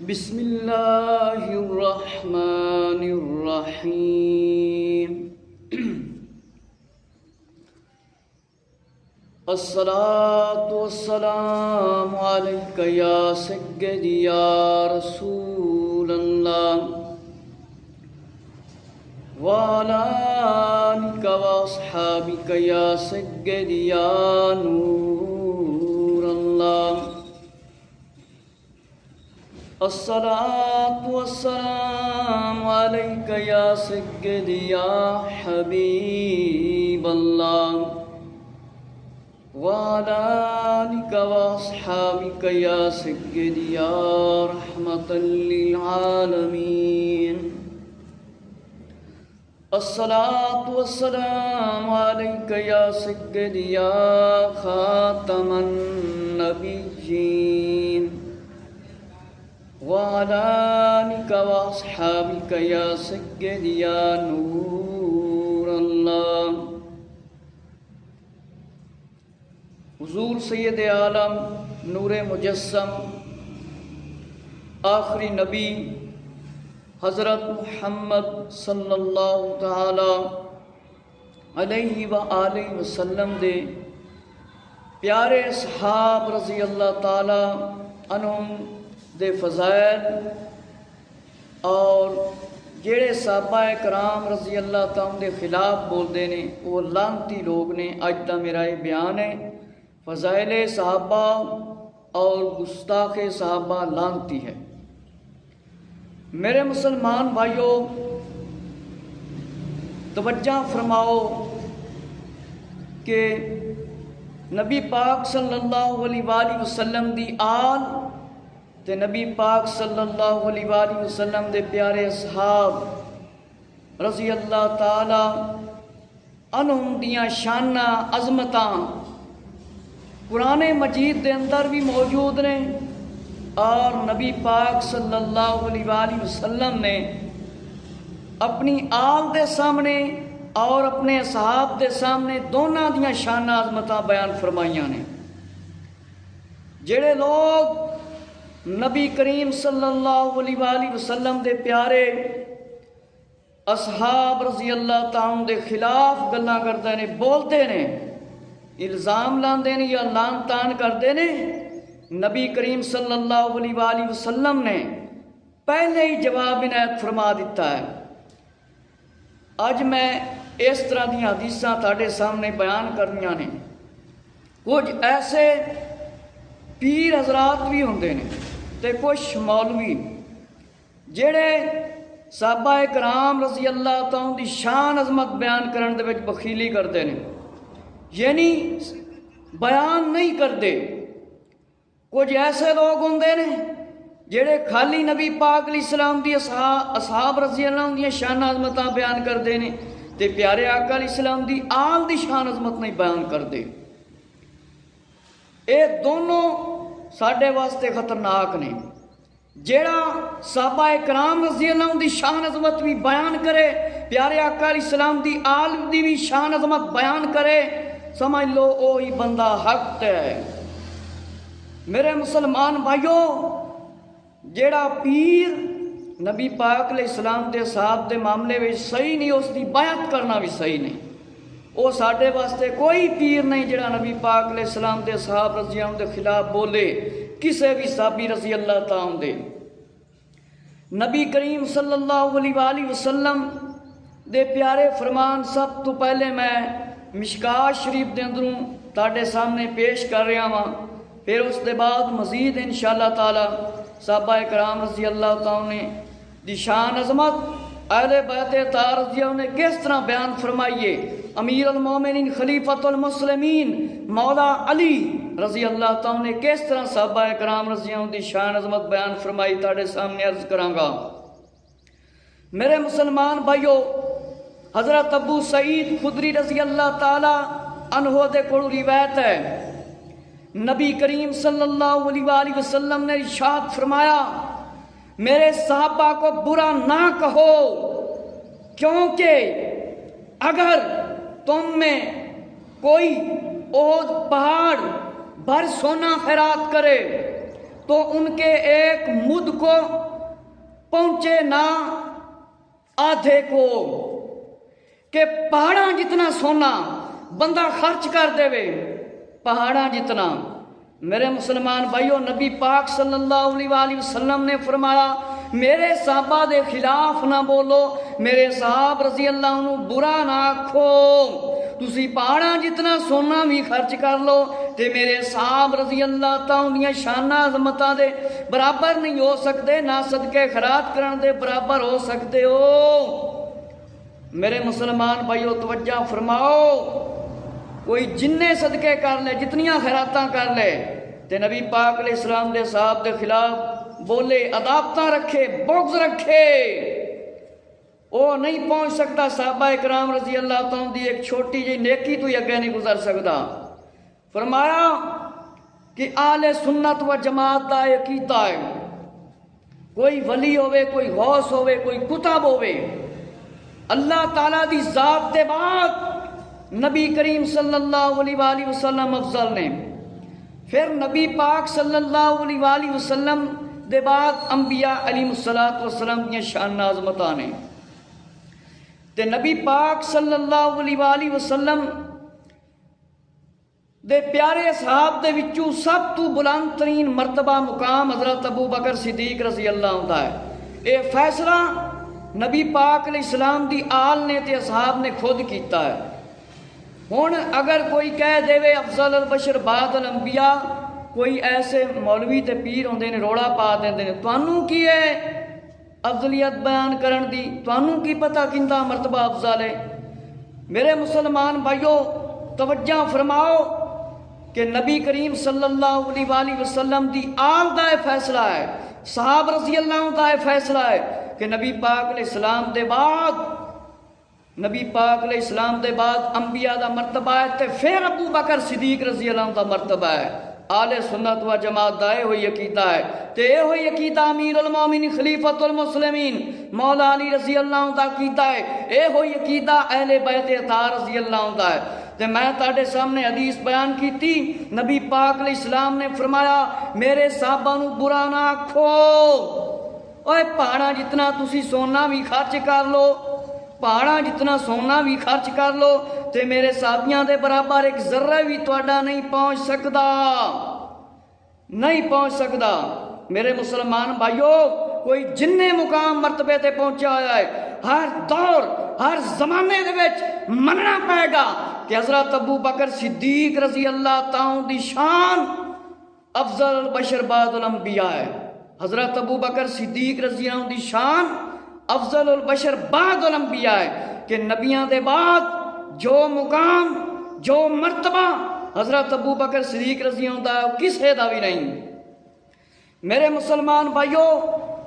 بسم اللہ الرحمن الرحیم الصلاۃ والسلام علیک یا سیدی یا رسول اللہ وعلی آلک واصحابک یا سیدی یا نور اللہ الصلاۃ والسلام علیک یا سیدی یا حبیب اللہ وعلی آلک واصحابک یا سیدی یا رحمۃ للعالمین الصلاۃ والسلام علیک یا سیدی یا خاتم النبیین وعلی آلک واصحابک یا سیدی یا نور اللہ حضور سید عالم نور مجسم آخری نبی حضرت محمد صلی اللہ تعالی علیہ وآلہ وسلم دے پیارے صحاب رضی اللہ تعالی عنہم دے فضائل اور جڑے صحابہ کرام رضی اللہ تعالیٰ دے خلاف بول دے نے وہ لعنتی لوگ نے۔ اج دا میرا یہ بیان ہے فضائل صحابہ اور گستاخ صحابہ لعنتی ہے۔ میرے مسلمان بھائیوں توجہ فرماؤ کہ نبی پاک صلی اللہ علیہ وآلہ وسلم دی آل تے نبی پاک صلی اللہ علیہ وآلہ وسلم دے پیارے اصحاب رضی اللہ تعالی عنہم دیاں شاناں عظمتاں قرآن مجید دے اندر بھی موجود نے اور نبی پاک صلی اللہ علیہ وآلہ وسلم نے اپنی آل دے سامنے اور اپنے اصحاب دے سامنے دونوں دیاں شاناں عظمتاں بیان فرمائیاں نے۔ جڑے لوگ نبی کریم صلی اللہ علیہ وآلہ وسلم دے پیارے اصحاب رضی اللہ تعالیٰ دے خلاف گلاں کردے نے، بولتے نے، الزام لاندے نے یا لان تان کردے نے، نبی کریم صلی اللہ علیہ وآلہ وسلم نے پہلے ہی جواب عنایت فرما دیتا ہے۔ اج میں اس طرح دی حدیثاں تہاڈے سامنے بیان کرنیاں نے۔ کچھ ایسے پیر حضرات بھی ہوندے نے تے کچھ مولوی جڑے صحابہ کرام رضی اللہ تعالیٰ دی شان عظمت بیان کرن دے وچ بخیلی کردے نے، یعنی بیان نہیں کردے۔ کچھ ایسے لوگ ہوندے نے جڑے خالی نبی پاک علیہ السلام دی اصحاب رضی اللہ عنہ دی شان عظمتاں بیان کردے نے تے پیارے آقا علیہ السلام دی آل دی شان عظمت نہیں بیان کردے۔ اے دونوں ساڈے واسطے خطرناک نے۔ جیڑا صحابہ کرام رضی اللہ عنہ دی شان عظمت بھی بیان کرے، پیارے آقا علیہ السلام دی آل دی بھی شان عظمت بیان کرے، سمجھ لو وہی بندہ حق ہے۔ میرے مسلمان بھائیوں، جیڑا پیر نبی پاک علیہ السلام دے صحاب دے معاملے میں صحیح نہیں، اس دی بیعت کرنا بھی صحیح نہیں۔ وہ ساڈے واسطے کوئی پیر نہیں جڑا نبی پاک علیہ السلام دے صحاب رضی اللہ عنہ دے خلاف بولے، کسے بھی صحابی رضی اللہ تعالیٰ دے۔ نبی کریم صلی اللہ علیہ وآلہ وسلم دے پیارے فرمان سب تو پہلے میں مشکات شریف دے اندروں تاڈے سامنے پیش کر رہا ہاں، پھر اس دے بعد مزید انشاءاللہ تعالی صحابہ کرام رضی اللہ تعالیٰ نے دی شان عظمت اہل بیت اطہار رضی اللہ نے کس طرح بیان فرمائیے۔ امیر المومنین خلیفۃ المسلمین مولا علی رضی اللہ تعالیٰ نے کس طرح صحابہ کرام رضی اللہ دی شان عظمت بیان فرمائی تاڑے سامنے عرض کراں گا۔ میرے مسلمان بھائیو، حضرت ابو سعید خدری رضی اللہ تعالی عنہ دے کول روایت ہے، نبی کریم صلی اللہ علیہ وآلہ وسلم نے ارشاد فرمایا، میرے صحابہ کو برا نہ کہو، کیونکہ اگر تم میں کوئی اور پہاڑ بھر سونا خیرات کرے تو ان کے ایک مد کو پہنچے نہ آدھے کو، کہ پہاڑاں جتنا سونا بندہ خرچ کر دے وے، پہاڑاں جتنا۔ میرے مسلمان بھائیو، نبی پاک صلی اللہ علیہ وآلہ وسلم نے فرمایا میرے صحابہ دے خلاف نہ بولو، میرے صحاب رضی اللہ عنہ برا نہ آکھو، تسی پہاڑاں جتنا سونا بھی خرچ کر لو تے میرے صحاب رضی اللہ تعالیٰ شانہ عظمتاں دے برابر نہیں ہو سکتے، نہ صدقے خیرات کرن دے برابر ہو سکتے ہو۔ میرے مسلمان بھائیو توجہ فرماؤ، کوئی جننے صدقے کر لے، جتنیاں خیراتاں کر لے، تے نبی پاک علیہ السلام دے صحاب دے خلاف بولے، عداوتاں رکھے، بغض رکھے، وہ نہیں پہنچ سکتا صحابہ اکرام رضی اللہ تعالیٰ دی ایک چھوٹی جی نیکی تو اگے نہیں گزر سکتا۔ فرمایا کہ اہل سنت و جماعت دا عقیدہ ہے، کوئی ولی ہوئے، کوئی غوث ہوئے، کوئی کتب ہوئے، اللہ تعالیٰ دی ذات دے بعد نبی کریم صلی اللہ علیہ وآلہ وسلم افضل نے، پھر نبی پاک صلی اللہ علیہ وآلہ وسلم دے بعد انبیاء علیہ السلام دیا شان عظمتاں نے، تے نبی پاک صلی اللہ علیہ وآلہ وسلم دے پیارے صحاب دے وچوں سب تو بلند ترین مرتبہ مقام حضرت ابو بکر صدیق رضی اللہ عنہ ہے۔ اے فیصلہ نبی پاک علیہ السلام دی آل نے تے اصحاب نے خود کیتا ہے۔ ہن اگر کوئی کہہ دے وے افضل البشر بعد الانبیاء، کوئی ایسے مولوی تے پیر ہوندے نے روڑا پا دیندے نے، تانوں کی ہے افضلیت بیان کرن دی، تانوں کی پتہ کیندا مرتبہ افضل ہے؟ میرے مسلمان بھائیو توجہ فرماؤ کہ نبی کریم صلی اللہ علیہ وآلہ وسلم دی آل دا فیصلہ ہے، صحاب رضی اللہ عنہ دا فیصلہ ہے کہ نبی پاک علیہ السلام دے بعد انبیاء دا مرتبہ ہے، تے پھر ابو بکر صدیق رضی اللہ عنہ دا مرتبہ ہے۔ آل سنت و جماعت دا یہ ہوئی عقیدہ ہے، تے یہ ہوئی عقیدہ امیر المومنین خلیفۃ المسلمین مولا علی رضی اللہ عنہ دا عقیدہ ہے، یہ ہوئی عقیدہ اہل بیت اطہار رضی اللہ عنہ دا ہے۔ تے میں تاڑے سامنے حدیث بیان کی تھی، نبی پاک علیہ السلام نے فرمایا میرے صحابہ نو برا نہ آکھو، اوے پہاڑاں جتنا تسی سونا بھی خرچ کر لو، پہاڑاں جتنا سونا بھی خرچ کر لو تے میرے صحابیاں دے برابر ایک ذرہ بھی تواڈا نہیں پہنچ سکدا۔ میرے مسلمان بھائیو، کوئی جننے مقام مرتبے تے پہنچا ہوا ہے، ہر دور ہر زمانے دے وچ مننا پائے گا کہ حضرت ابو بکر صدیق رضی اللہ تعالیٰ دی شان افضل البشر بعد الانبیاء ہے۔ حضرت ابو بکر صدیق رضی اللہ عنہ دی شان افضل البشر بعد الانبیاء ہے کہ نبیاں دے بعد جو مقام جو مرتبہ حضرت ابو بکر صدیق رضی اللہ عنہ دا کسے دا بھی نہیں۔ میرے مسلمان بھائیو،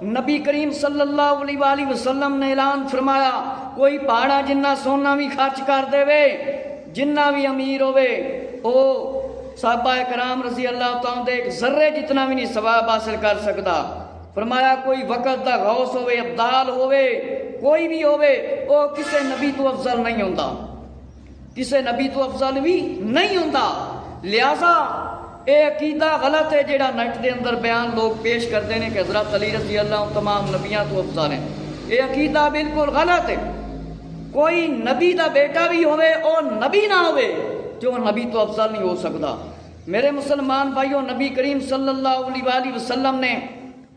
نبی کریم صلی اللہ علیہ وآلہ وسلم نے اعلان فرمایا کوئی پہاڑا جنہ سونا بھی خرچ کر دے وے، جنہ بھی امیر ہوئے، او صحابہ کرام رضی اللہ تعالیٰ دے ایک ذرے جتنا بھی نہیں ثواب حاصل کر سکتا۔ فرمایا کوئی وقت دا غوث ہوئے، ابدال ہوئے، کوئی بھی ہوئے، او کسے نبی تو افضل نہیں ہوندہ، کسے نبی تو افضل بھی نہیں ہوندہ۔ لہذا اے عقیدہ غلط ہے جیڑا نیٹ دے اندر بیان لوگ پیش کرتے ہیں کہ حضرت علی رضی اللہ عنہ تمام نبیاں تو افضل ہیں، اے عقیدہ بالکل غلط ہے۔ کوئی نبی دا بیٹا بھی ہوئے اور نبی نہ ہوئے جو نبی تو افضل نہیں ہو سکتا۔ میرے مسلمان بھائیوں، نبی کریم صلی اللہ علیہ وآلہ وسلم نے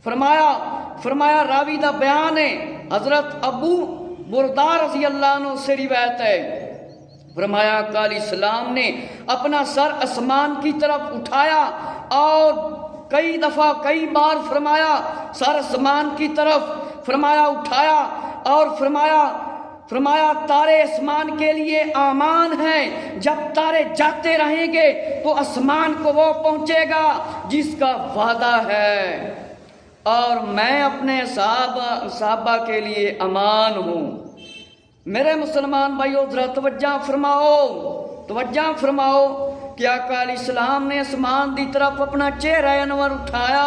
فرمایا راوی دا بیان ہے، حضرت ابو بردار رضی اللہ عنہ سے روایت ہے، فرمایا آقا علیہ السلام نے اپنا سر آسمان کی طرف اٹھایا اور کئی دفعہ کئی بار فرمایا سر آسمان کی طرف فرمایا اٹھایا اور فرمایا تارے آسمان کے لیے امان ہیں، جب تارے جاتے رہیں گے تو آسمان کو وہ پہنچے گا جس کا وعدہ ہے، اور میں اپنے صحابہ کے لیے امان ہوں۔ میرے مسلمان بھائیو ذرا توجہ فرماؤ کہ آقا علیہ السلام نے آسمان دی طرف اپنا چہرہ انور اٹھایا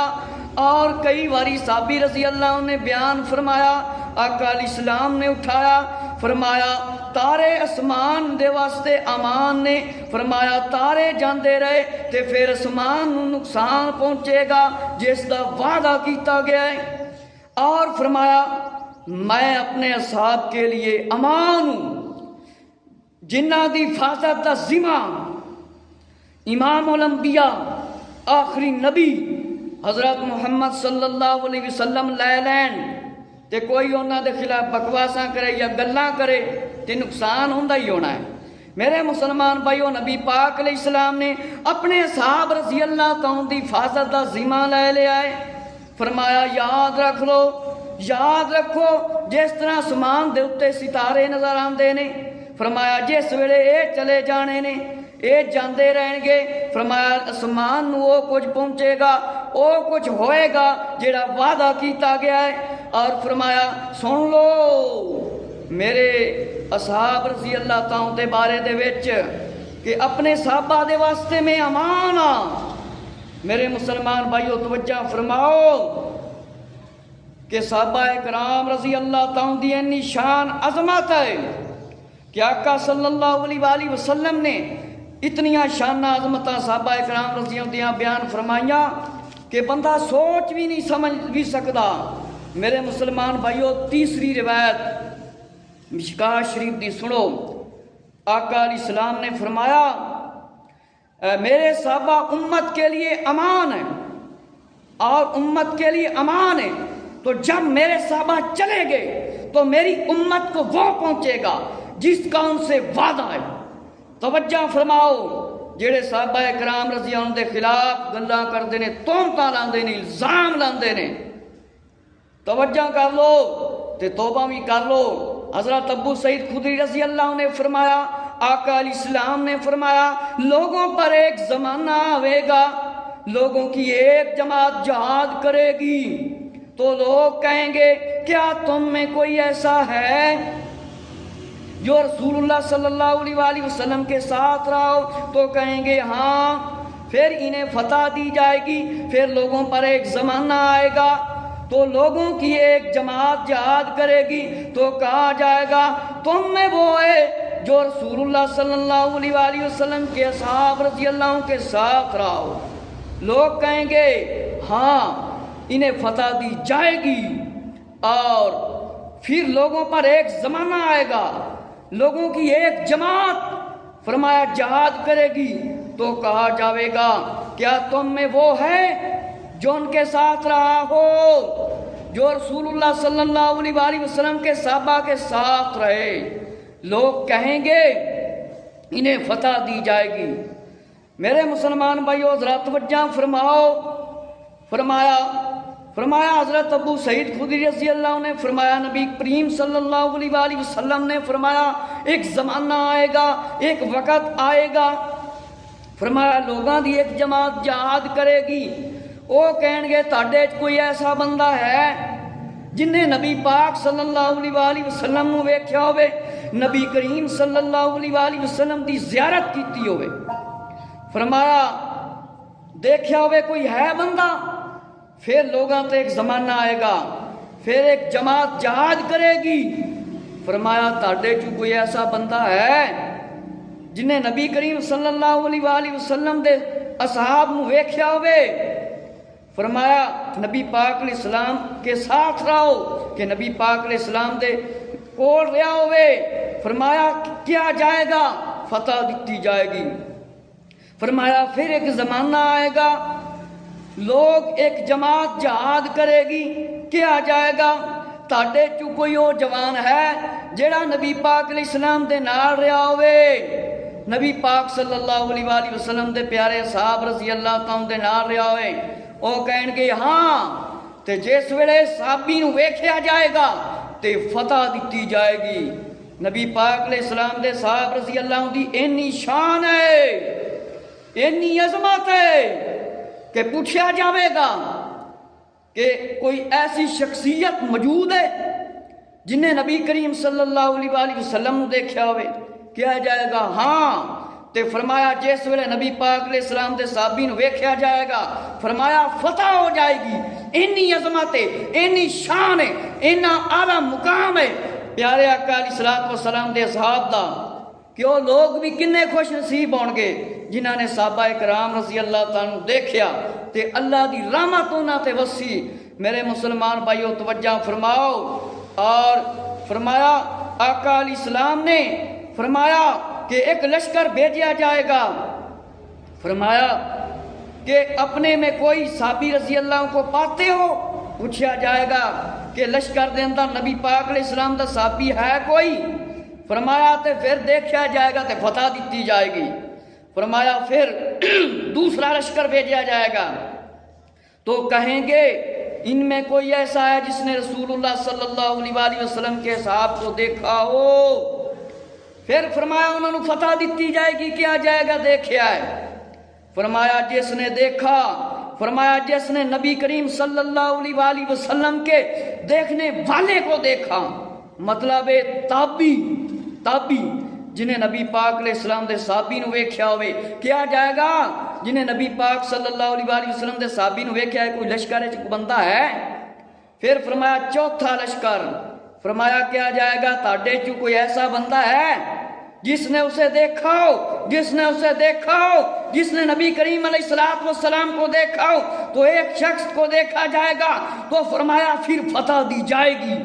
اور کئی باری صحابی رضی اللہ عنہ نے بیان فرمایا، آقا علیہ السلام نے اٹھایا، فرمایا تارے اسمان دے واسطے امان نے، فرمایا تارے جاندے رہے تے پھر اسمان نو نقصان پہنچے گا جس دا وعدہ کیتا گیا ہے۔ اور فرمایا میں اپنے اصحاب کے لیے امان ہوں، جنہ دی حفاظت دا ذمہ امام الانبیاء آخری نبی حضرت محمد صلی اللہ علیہ وسلم لے لین تے کوئی انہاں دے خلاف بکواساں کرے یا گلاں کرے تے نقصان ہوندا ہی ہونا ہے۔ میرے مسلمان بھائیو، نبی پاک علیہ السلام نے اپنے صحاب رضی اللہ تعالیٰ دی حفاظت دا ذمہ لے لیا ہے۔ فرمایا یاد رکھ لو، یاد رکھو جس طرح اسمان دے اتے ستارے نظر آندے نے، فرمایا جس ویلے اے چلے جانے نے اے جاندے رہن گے، فرمایا اسمان وہ کچھ پہنچے گا، وہ کچھ ہوئے گا جڑا وعدہ کیتا گیا ہے۔ اور فرمایا سن لو میرے اصحاب رضی اللہ تعالیٰ دے بارے دے وچ کہ اپنے صحابہ دے واسطے میں امان ہاں۔ میرے مسلمان بھائیو توجہ فرماؤ کہ صحابہ کرام رضی اللہ تعالیٰ دی انی شان عظمت ہے کہ آقا صلی اللہ علیہ وآلہ وسلم نے اتنیاں شانہ عظمتاں صحابہ کرام رضی اللہ عنہ بیان فرمائیاں کہ بندہ سوچ بھی نہیں سمجھ بھی سکتا۔ میرے مسلمان بھائیو تیسری روایت مشکاہ شریف دی سنو، آقا علیہ السلام نے فرمایا میرے صحابہ امت کے لیے امان ہے اور امت کے لیے امان ہے، تو جب میرے صحابہ چلے گئے تو میری امت کو وہ پہنچے گا جس کا ان سے وعدہ ہے۔ توجہ فرماؤ، جڑے صحابہ کرام رضی اللہ عنہ دے خلاف گلاں کردے نے، تہمتاں لاندے نے، الزام لاندے نے، توجہ کر لو تے توبہ بھی کر لو۔ حضرت ابو سعید خدری رضی اللہ عنہ نے فرمایا، آقا علیہ السلام نے فرمایا لوگوں پر ایک زمانہ آئے گا، لوگوں کی ایک جماعت جہاد کرے گی تو لوگ کہیں گے کیا تم میں کوئی ایسا ہے جو رسول اللہ صلی اللہ علیہ وآلہ وسلم کے ساتھ رہا ہو؟ تو کہیں گے ہاں۔ پھر انہیں فتح دی جائے گی، پھر لوگوں پر ایک زمانہ آئے گا تو لوگوں کی ایک جماعت جہاد کرے گی تو کہا جائے گا تم میں وہ ہے جو رسول اللہ صلی اللہ علیہ وآلہ وسلم کے اصحاب رضی اللہ عنہ کے ساتھ رہا ہو۔ لوگ کہیں گے ہاں، انہیں فتح دی جائے گی، اور پھر لوگوں پر ایک زمانہ آئے گا، لوگوں کی ایک جماعت فرمایا جہاد کرے گی تو کہا جاوے گا کیا تم میں وہ ہے جو ان کے ساتھ رہا ہو، جو رسول اللہ صلی اللہ علیہ وآلہ وسلم کے صحابہ کے ساتھ رہے؟ لوگ کہیں گے انہیں فتح دی جائے گی۔ میرے مسلمان بھائیو ذرا توجہ فرماؤ، فرمایا حضرت ابو سعید خدری رضی اللہ عنہ نے فرمایا نبی کریم صلی اللہ علیہ وآلہ وسلم نے فرمایا ایک زمانہ آئے گا، ایک وقت آئے گا، فرمایا لوگاں دی ایک جماعت جہاد کرے گی، وہ کہیں گے تاڑے کوئی ایسا بندہ ہے جن نے نبی پاک صلی اللہ علیہ وآلہ وسلم نو ویکھیا ہوئے، نبی کریم صلی اللہ علیہ وآلہ وسلم دی زیارت کیتی ہوئے؟ فرمایا دیکھیا ہوئے کوئی ہے بندہ؟ پھر لوگاں تے ایک زمانہ آئے گا، پھر ایک جماعت جہاد کرے گی، فرمایا تاڑے کوئی ایسا بندہ ہے جن نے نبی کریم صلی اللہ علیہ وآلہ وسلم دے اصحاب نو ویکھیا ہوئے؟ فرمایا نبی پاک علیہ السلام کے ساتھ رہو کہ نبی پاک علیہ السلام دے کول رہا ہوئے؟ فرمایا کیا جائے گا؟ فتح دیتی جائے گی۔ فرمایا پھر ایک زمانہ آئے گا، لوگ ایک جماعت جہاد کرے گی، کیا جائے گا؟ تاڑے کوئی وہ جوان ہے جیڑا نبی پاک علیہ السلام دے نال رہا ہوئے، نبی پاک صلی اللہ علیہ وآلہ وسلم دے پیارے صحاب رضی اللہ تعالیٰ دے نال رہا ہوئے؟ وہ کہیں گے ہاں، تے جس ویلے صحابی نو ویکھیا جائے گا تے فتح دیتی جائے گی۔ نبی پاک علیہ السلام دے صحاب رضی اللہ عنہ دی اینی شان ہے، اینی عظمت ہے کہ پوچھا جاوے گا کہ کوئی ایسی شخصیت موجود ہے جن نے نبی کریم صلی اللہ علیہ وآلہ وسلم دیکھا ہوئے؟ کیا جائے گا ہاں، تے فرمایا جس ویلے نبی پاک علیہ السلام دے صحابی نو ویکھیا جائے گا فرمایا فتح ہو جائے گی. اینی عظمت ہے، اینی شان ہے، اینا اعلیٰ مقام ہے پیارے آقا علیہ السلام دے اصحاب دا کہ وہ لوگ بھی کنے خوش نصیب ہون گے جنہاں نے صحابہ کرام رضی اللہ تعالیٰ دیکھیا تے اللہ دی رحمت انہاں تے وسی. میرے مسلمان بھائیو توجہ فرماؤ. اور فرمایا آقا علیہ السلام نے فرمایا کہ ایک لشکر بھیجا جائے گا. فرمایا کہ اپنے میں کوئی صحابی رضی اللہ کو پاتے ہو؟ پوچھا جائے گا کہ لشکر دے اندر نبی پاک علیہ السلام دا صحابی ہے کوئی؟ فرمایا تے پھر دیکھا جائے گا تے فتح دیتی جائے گی. فرمایا پھر دوسرا لشکر بھیجا جائے گا تو کہیں گے ان میں کوئی ایسا ہے جس نے رسول اللہ صلی اللہ علیہ وسلم کے صحاب کو دیکھا ہو؟ پھر فرمایا انہوں نے فتح دیتی جائے گی. کیا جائے گا دیکھا ہے؟ فرمایا جس نے دیکھا، فرمایا جس نے نبی کریم صلی اللہ علیہ وسلم کے دیکھنے والے کو دیکھا، مطلب تابی جنہیں نبی پاک علیہ السلام دے صحابی نو ویکھیا ہوئے. کیا جائے گا جنہیں نبی پاک صلی اللہ علیہ وسلم دے صحابی نو ویکھیا ہے کوئی لشکر ہے بندہ ہے؟ پھر فرمایا چوتھا لشکر، فرمایا کیا جائے گا تاڑے چو کوئی ایسا بندہ ہے جس نے اسے دیکھا ہو، جس نے اسے دیکھا ہو، جس نے نبی کریم علیہ السلام کو دیکھا ہو؟ تو ایک شخص کو دیکھا جائے گا تو فرمایا پھر فتح دی جائے گی.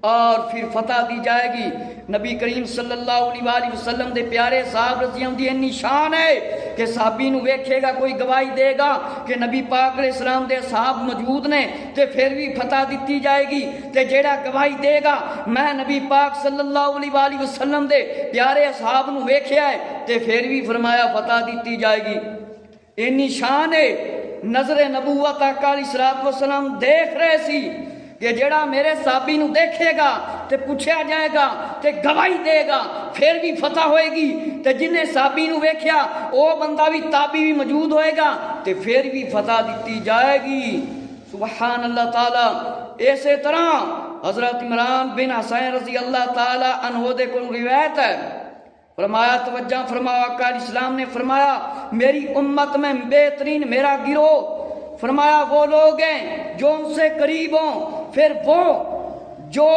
اور پھر فتح دی جائے گی. نبی کریم صلی اللہ علیہ وسلم دے پیارے صاحب رضی اللہ دی انی شان ہے کہ صحابی نو ویکھے گا کوئی گواہی دے گا کہ نبی پاک علیہ السلام دے صحاب موجود نے تے پھر بھی فتح دیتی جائے گی. تے جیڑا گواہی دے گا میں نبی پاک صلی اللہ علیہ وسلم دے پیارے صحاب نو ویکھیا ہے تے پھر بھی فرمایا فتح دیتی جائے گی. انی شان ہے. نظر نبوت آقا علیہ السلام دیکھ رہے سی کہ جڑا میرے صحابی نو دیکھے گا تے پوچھا جائے گا تے گواہی دے گا پھر بھی فتح ہوئے گی. تے جنہیں صحابی نو ویکھیا او بندہ بھی تابی بھی موجود ہوئے گا تے پھر بھی فتح دیتی جائے گی. سبحان اللہ تعالی. اسی طرح حضرت عمران بن حسین رضی اللہ تعالی عنہ دے کو روایت ہے. فرمایا توجہ فرمایا آقا علیہ السلام نے فرمایا میری امت میں بہترین میرا گروہ فرمایا وہ لوگ ہیں جو ان سے قریب ہوں، پھر وہ جو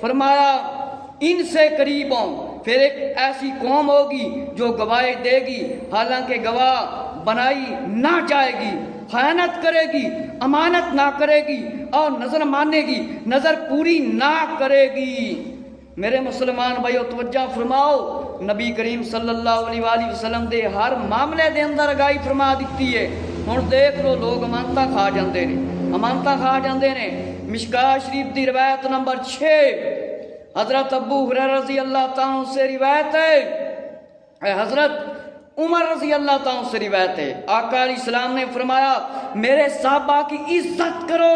فرمایا ان سے قریب ہوں، پھر ایک ایسی قوم ہوگی جو گواہی دے گی حالانکہ گواہ بنائی نہ جائے گی، خیانت کرے گی، امانت نہ کرے گی اور نظر مانے گی، نظر پوری نہ کرے گی. میرے مسلمان بھائیو توجہ فرماؤ. نبی کریم صلی اللہ علیہ وسلم دے ہر معاملے دے اندر آگاہی فرما دیتی ہے. ہن دیکھ لو لوگ امانتاں کھا جاندے نے، امانتاں کھا جاندے نے. مشکات شریف دی روایت نمبر 6 حضرت ابو ہریرہ رضی اللہ تعالیٰ سے روایت ہے، حضرت عمر رضی اللہ تعالیٰ سے روایت ہے. آقا علیہ السلام نے فرمایا میرے صحابہ کی عزت کرو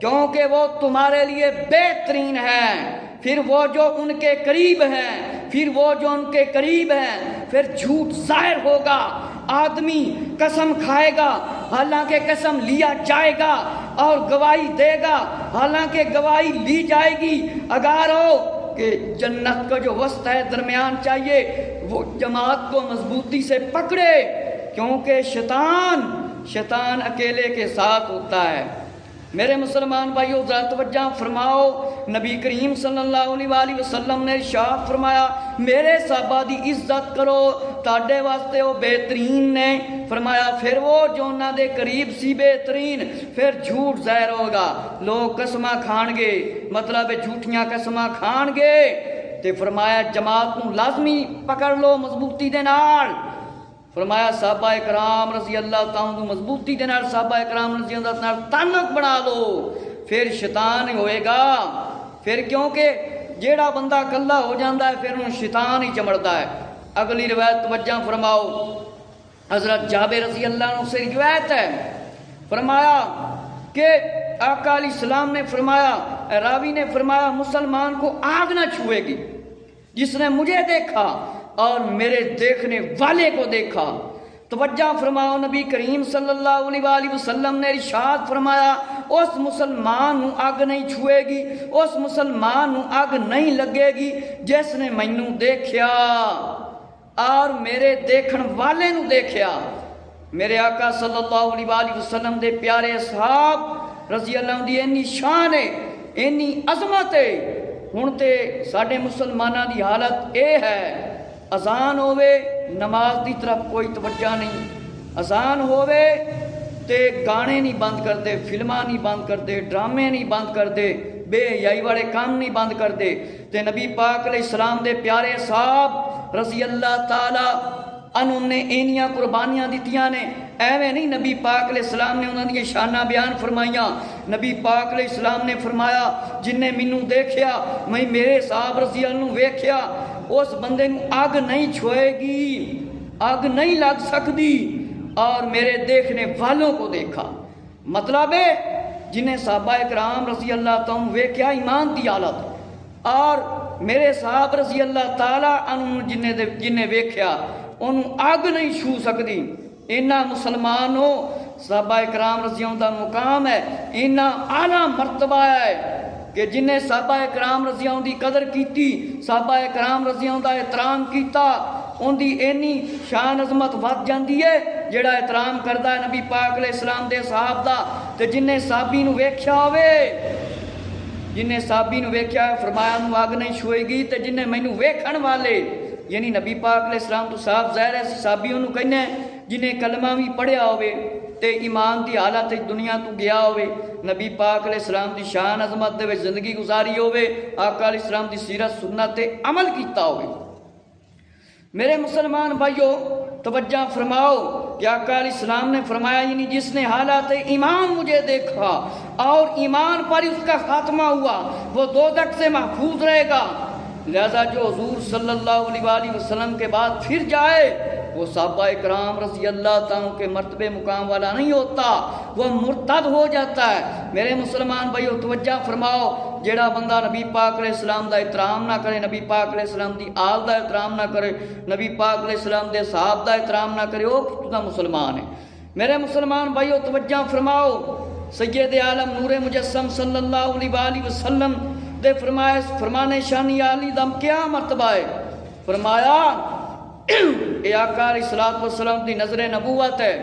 کیونکہ وہ تمہارے لیے بہترین ہیں، پھر وہ جو ان کے قریب ہیں، پھر وہ جو ان کے قریب ہیں. پھر جھوٹ ظاہر ہوگا، آدمی قسم کھائے گا حالانکہ قسم لیا جائے گا اور گواہی دے گا حالانکہ گواہی لی جائے گی. اگر ہو کہ جنت کا جو وسط ہے درمیان چاہیے وہ جماعت کو مضبوطی سے پکڑے کیونکہ شیطان اکیلے کے ساتھ ہوتا ہے. میرے مسلمان بھائیو ذرا توجہ فرماؤ. نبی کریم صلی اللہ علیہ وسلم نے ارشاد فرمایا میرے صحابہ دی عزت کرو تاڑے واسطے وہ بہترین نے. فرمایا پھر وہ جو انہاں دے قریب سی بہترین. پھر جھوٹ ظاہر ہوگا، لوگ قسماں کھان گے، مطلب جھوٹیاں قسماں کھان گے. تے فرمایا جماعت نو لازمی پکڑ لو مضبوطی دے نال. فرمایا صحابہ کرام رضی اللہ تعالیٰ مضبوطی دے نال صحابہ کرام رضی اللہ تعالیٰ تعلق بنا لو. پھر شیطان ہوئے گا، پھر کیونکہ جیڑا بندہ کلا ہو جاندہ ہے پھر انہوں شیطان ہی چمڑتا ہے. اگلی روایت توجہ فرماؤ. حضرت جابر رضی اللہ عنہ سے روایت ہے، فرمایا کہ آقا علیہ السلام نے فرمایا، راوی نے فرمایا مسلمان کو آگ نہ چھوئے گی جس نے مجھے دیکھا اور میرے دیکھنے والے کو دیکھا. توجہ فرماؤ. نبی کریم صلی اللہ علیہ وسلم نے ارشاد فرمایا اس مسلمان نو اگ نہیں چھوئے گی، اس مسلمان نو اگ نہیں لگے گی جس نے مینوں دیکھیا اور میرے دیکھن والے نو دیکھیا۔ میرے آقا صلی اللہ علیہ وسلم دے پیارے اصحاب رضی اللہ عنہ دی اینی شان ہے، اینی عظمت ہے۔ ہن تے ساڈے مسلماناں دی حالت اے ہے، اذان ہووے نماز دی طرف کوئی توجہ نہیں، اذان ہووے تے گانے نہیں بند کردے، فلماں نہیں بند کردے، ڈرامے نہیں بند کردے، بے حیائی والے کام نہیں بند کردے۔ تے نبی پاک علیہ السلام دے پیارے صاحب رضی اللہ تعالی عنہ نے اینیاں قربانیاں دیتیاں نے، ایویں نہیں نبی پاک علیہ السلام نے انہاں دی شاناں بیان فرمائیاں۔ نبی پاک علیہ السلام نے فرمایا جن نے مینوں دیکھیا، میں میرے صاحب رضی اللہ عنہ ویکھیا، اس بندے نوں اگ نہیں چھوئے گی، اگ نہیں لگ سکتی، اور میرے دیکھنے والوں کو دیکھا۔ مطلب ہے جنہیں صحابہ اکرام رضی اللہ تعالیٰ ویکھیا ایمان دی حالت، اور میرے صاحب رضی اللہ تعالیٰ عنہ جنہیں ویکھیا انہوں اگ نہیں چھو سکتی۔ اینا مسلمان ہو صحابہ اکرام رضی اللہ دا مقام ہے، اینا اعلیٰ مرتبہ ہے کہ جنہیں صحابہ اکرام رضی اللہ دی قدر کیتی، صحابہ اکرام رضی اللہ دا احترام کیتا، ان دی اینی شان عظمت ود جاندی ہے جڑا احترام کردا ہے نبی پاک علیہ السلام دے صحاب دا۔ تے جنہیں صحابی نو ویکھیا ہوئے، جنہیں صحابی نو ویکھیا ہے فرمایا نو اگ نہیں چھوئے گی، تے جنہیں مینوں ویکھن والے یعنی نبی پاک علیہ السلام تو صاحب ظاہر ہے صحابیوں نو کہنے جنہیں کلمہ بھی پڑھیا ہوئے تے ایمان دی حالت دنیا تو گیا ہوئے، نبی پاک علیہ السلام دی شان عظمت دے وچ زندگی گزاری ہوئے، آقا علیہ السلام دی سیرت سنت تے عمل کیتا ہوئے۔ میرے مسلمان بھائیو توجہ فرماؤ کہ آقا علیہ السلام نے فرمایا یعنی جس نے حالات ایمان مجھے دیکھا اور ایمان پر اس کا خاتمہ ہوا وہ دوزخ سے محفوظ رہے گا۔ لہذا جو حضور صلی اللہ علیہ وسلم کے بعد پھر جائے وہ صحابہ اکرام رضی اللہ تعالیٰ کے مرتبے مقام والا نہیں ہوتا، وہ مرتد ہو جاتا ہے۔ میرے مسلمان بھائیو توجہ فرماؤ، جیڑا بندہ نبی پاک علیہ السلام دا احترام نہ کرے، نبی پاک علیہ السلام دی آل دا احترام نہ کرے، نبی پاک علیہ السلام دے صحاب دا احترام نہ کرے، وہ کتنا مسلمان ہے۔ میرے مسلمان بھائیو توجہ فرماؤ، سید عالم نور مجسم صلی اللہ علیہ وسلم دے فرمانے شانی عالی دم کیا مرتبہ ہے؟ فرمایا اے آقا علیہ السلام دی نظر نبوت ہے،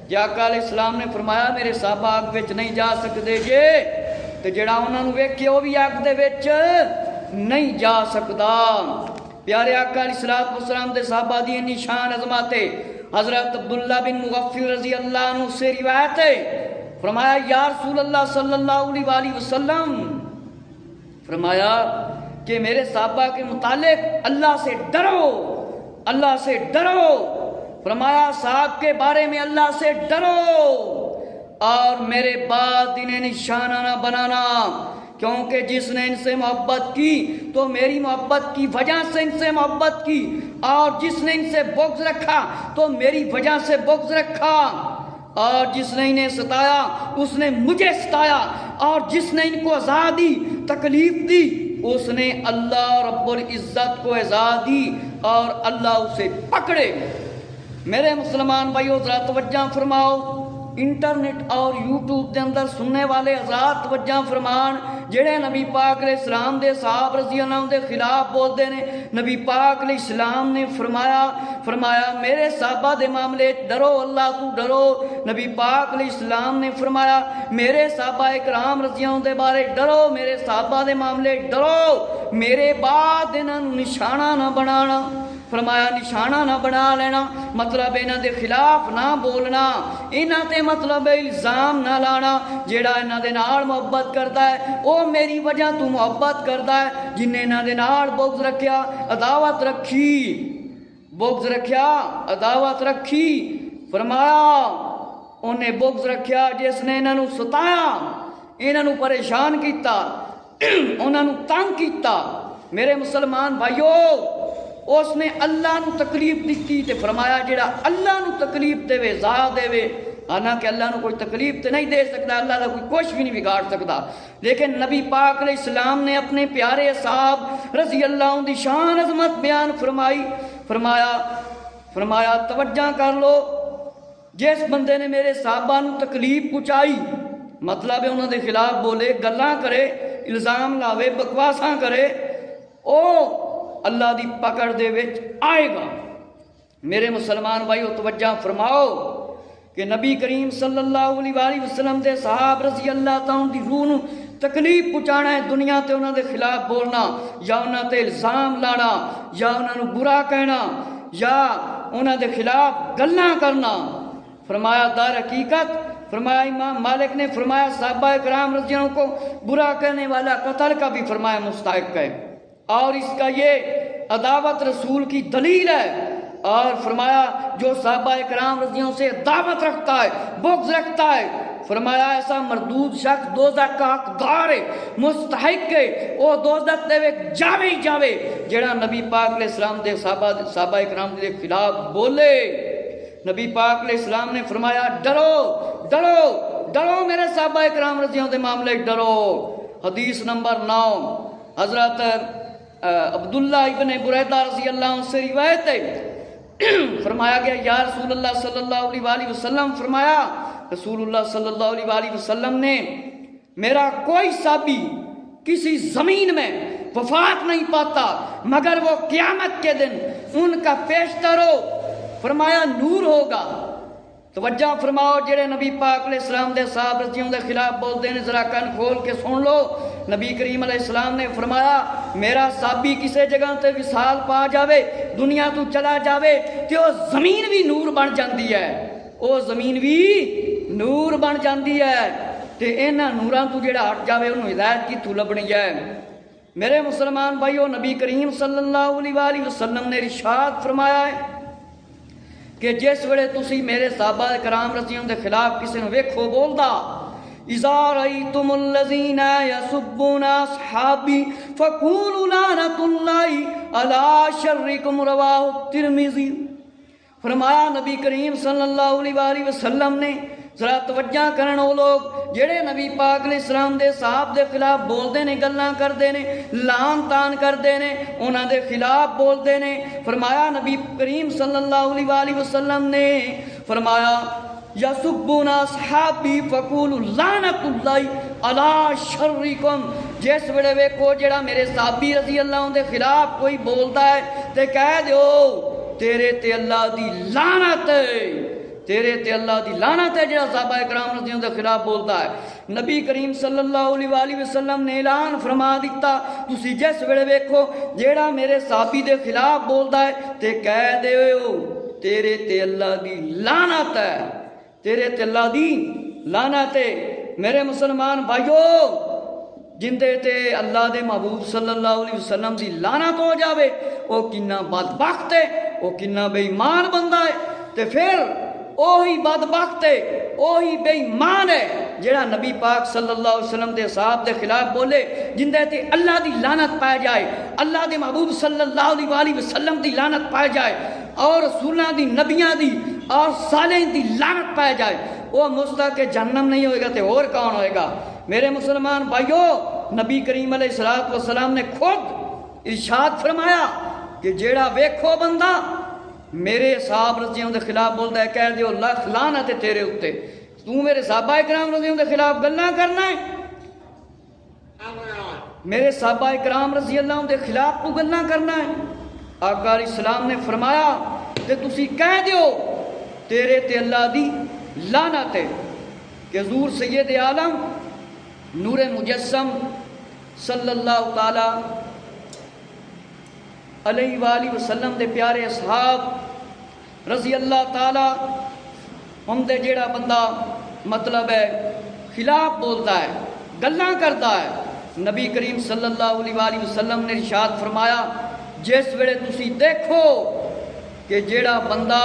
جے آقا علیہ السلام نے فرمایا میرے صحابہ آگ وچ نہیں جا سکتے جے، تے جڑا انہاں نوں ویکھے وہ بھی آگ دے وچ نہیں جا سکدا۔ پیارے آقا علیہ السلام دے صحابہ دی انی شان عظمت ہے۔ حضرت عبداللہ بن مغفل رضی اللہ عنہ سے روایت ہے، فرمایا یا رسول اللہ صلی اللہ علیہ وسلم، فرمایا کہ میرے صحابہ کے متعلق اللہ سے ڈرو، اللہ سے ڈرو، فرمایا صاحب کے بارے میں اللہ سے ڈرو اور میرے بعد انہیں نشانہ نہ بنانا، کیونکہ جس نے ان سے محبت کی تو میری محبت کی وجہ سے ان سے محبت کی، اور جس نے ان سے بغض رکھا تو میری وجہ سے بغض رکھا، اور جس نے انہیں ستایا اس نے مجھے ستایا، اور جس نے ان کو عزا دی تکلیف دی اس نے اللہ رب العزت کو عزا دی اور اللہ اسے پکڑے۔ میرے مسلمان بھائیو ذرا توجہ فرماؤ، انٹرنیٹ اور یوٹیوب کے اندر سننے والے حضرات توجہ فرمان، جڑے نبی پاک علیہ السلام دے صحاب رضی اللہ عنہ دے خلاف بولتے ہیں، نبی پاک علیہ السلام نے فرمایا میرے صحابہ دے معاملے ڈرو، اللہ تو ڈرو۔ نبی پاک علیہ السلام نے فرمایا میرے صحابہ اکرام رضی اللہ عنہ دے بارے ڈرو، میرے صحابہ دے معاملے ڈرو، میرے بعد انہاں نوں نشانہ نہ بنانا، فرمایا نشانہ نہ بنا لینا، مطلب انہاں دے خلاف نہ بولنا، انہاں تے مطلب الزام نہ لانا۔ جیڑا انہاں دے نال محبت کردا ہے او میری وجہ تو محبت کردا ہے، جن نے انہاں دے نال بغض رکھیا، عداوت رکھی، بغض رکھیا، عداوت رکھی، فرمایا انہیں بغض رکھیا جس نے انہاں نوں ستایا، انہاں نوں پریشان کیتا، انہاں نوں تنگ کیتا۔ میرے مسلمان بھائیو اس نے اللہ نو تکلیف دیتی تے فرمایا جڑا اللہ نو تکلیف دے وے زا دے وے، حالانکہ اللہ نو کوئی تکلیف تے نہیں دے سکتا، اللہ دا کوئی کچھ بھی نہیں بگاڑ سکتا، لیکن نبی پاک علیہ السلام نے اپنے پیارے صاحب رضی اللہ عنہ دی شان عظمت بیان فرمائی، فرمایا توجہ کر لو، جس بندے نے میرے صحابہ نو تکلیف پہنچائی، مطلب ہے انہوں دے خلاف بولے، گلاں کرے، الزام لاوے، بکواساں کرے، او اللہ دی پکڑ دے وچ آئے گا۔ میرے مسلمان بھائیو توجہ فرماؤ کہ نبی کریم صلی اللہ علیہ وآلہ وسلم دے صحاب رضی اللہ تعالیٰ دی روح نو تکلیف پہنچانا ہے دنیا تے انہاں دے خلاف بولنا یا انہاں تے الزام لانا یا انہاں نو برا کہنا یا انہاں دے خلاف گلاں کرنا. فرمایا در حقیقت فرمایا امام مالک نے فرمایا صحابہ کرام رضی اللہ عنہ کو برا کہنے والا قتل کا بھی فرمایا مستحق ہے اور اس کا یہ عداوت رسول کی دلیل ہے. اور فرمایا جو صحابہ کرام رضی اللہ عنہ سے عداوت رکھتا ہے بغض رکھتا ہے فرمایا ایسا مردود شخص دوزخ کا حقدار ہے مستحق ہے وہ دوزخ دے جاوے ہی جاوے جڑا نبی پاک علیہ السلام دے صحابہ کرام دے خلاف بولے. نبی پاک علیہ السلام نے فرمایا ڈرو ڈرو ڈرو میرے صحابہ کرام رضی اللہ عنہ دے معاملے ڈرو. حدیث نمبر 9 حضرت عبداللہ ابن بریدہ رضی اللہ عنہ سے روایت ہے. فرمایا گیا یا رسول اللہ صلی اللہ علیہ وآلہ وسلم فرمایا رسول اللہ صلی اللہ علیہ وآلہ وسلم نے میرا کوئی صحابی کسی زمین میں وفات نہیں پاتا مگر وہ قیامت کے دن ان کا پیشتر ہو فرمایا نور ہوگا. توجہ فرماؤ جڑے نبی پاک علیہ السلام دے صحابہ رضیوں دے خلاف بولتے ہیں ذرا کن کھول کے سن لو. نبی کریم علیہ السلام نے فرمایا میرا صحابی کسی جگہ تے وصال پا جاوے دنیا تو چلا جاوے تے وہ زمین بھی نور بن جاندی ہے وہ زمین بھی نور بن جاندی ہے تے انہاں نوراں تو جڑا ہٹ جاوے انہوں ہدایت کی تو لبنی ہے. میرے مسلمان بھائیو نبی کریم صلی اللہ علیہ وآلہ وسلم نے ارشاد فرمایا ہے کہ جس ویلے تسی میرے صحابہ کرام رضی اللہ دے خلاف کسی نے ویکھو بولدا اذا رأیتم الذین یسبون اصحابی فقولوا لعنۃ اللہ علی شرکم رواہ الترمذی. فرمایا نبی کریم صلی اللہ علیہ وآلہ وسلم نے ذرا توجہ کرن وہ لوگ جڑے نبی پاک علیہ السلام دے صحاب دے خلاف بولدے نے گلاں کردے نے لعن تان کردے نے انہاں دے خلاف بولدے نے. فرمایا نبی کریم صلی اللہ علیہ وآلہ وسلم نے فرمایا یسبون اصحابی فقولوا لعنۃ اللہ علی شرکم. جس ویلے ویکھو جڑا میرے صحابی رضی اللہ عنہ دے خلاف کوئی بولدا ہے تے کہہ دیو تیرے تے اللہ دی لعنت ہے تیرے تے اللہ دی لعنت ہے جڑا صحابہ کرام رضی اللہ عنہ دے خلاف بولتا ہے. نبی کریم صلی اللہ علیہ وآلہ وسلم نے اعلان فرما دیتا تسی جس ویلے ویکھو جیڑا میرے صحابی دے خلاف بولتا ہے تے کہہ دیو تیرے تے اللہ دی لعنت ہے تیرے تے اللہ دی لعنت ہے. میرے مسلمان بھائیو جندے تے اللہ دے محبوب صلی اللہ علیہ وسلم دی لعنت ہو جاوے وہ کنا بدبخت ہے وہ کنا بے ایمان بندہ ہے تے پھر اوہی بدبخت ہے اوہی بے ایمان ہے جڑا نبی پاک صلی اللہ علیہ وسلم دے صحاب دے خلاف بولے جندے تے اللہ دی لعنت پائے جائے اللہ دے محبوب صلی اللہ علیہ وآلہ وسلم دی لعنت پائے جائے اور رسولہ دی نبیاں دی اور صالحین دی لعنت پائے جائے وہ مستحق جہنم نہیں ہوئے گا تے اور کون ہوئے گا. میرے مسلمان بھائیو نبی کریم علیہ السلام نے خود ارشاد فرمایا کہ جیڑا ویکھو بندہ میرے صحابہ رضی اللہ عنہ دے خلاف بولتا ہے کہہ دیو لکھ لعنت ہے تیرے اوتے تو میرے صحابہ کرام رضی اللہ عنہ دے خلاف گلاں کرنا ہے میرے صحابہ کرام رضی اللہ عنہ دے خلاف تو گلاں کرنا ہے. آقا علیہ السلام نے فرمایا کہ تسی کہہ دیو تیرے تے اللہ دی لعنت ہے کہ حضور سید عالم نور مجسم صلی اللہ تعالی علیہ وآلہ وسلم دے پیارے اصحاب رضی اللہ تعالی ہم دے جیڑا بندہ مطلب ہے خلاف بولتا ہے گلاں کرتا ہے نبی کریم صلی اللہ علیہ وآلہ وسلم نے ارشاد فرمایا جس ویلے تسی دیکھو کہ جیڑا بندہ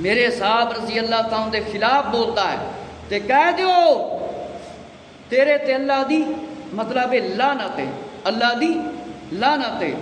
میرے صحاب رضی اللہ تعالیٰ دے خلاف بولتا ہے تے کہہ دیو تیرے تے اللہ دی مطلب لعنت ہے اللہ دی لعنت ہے.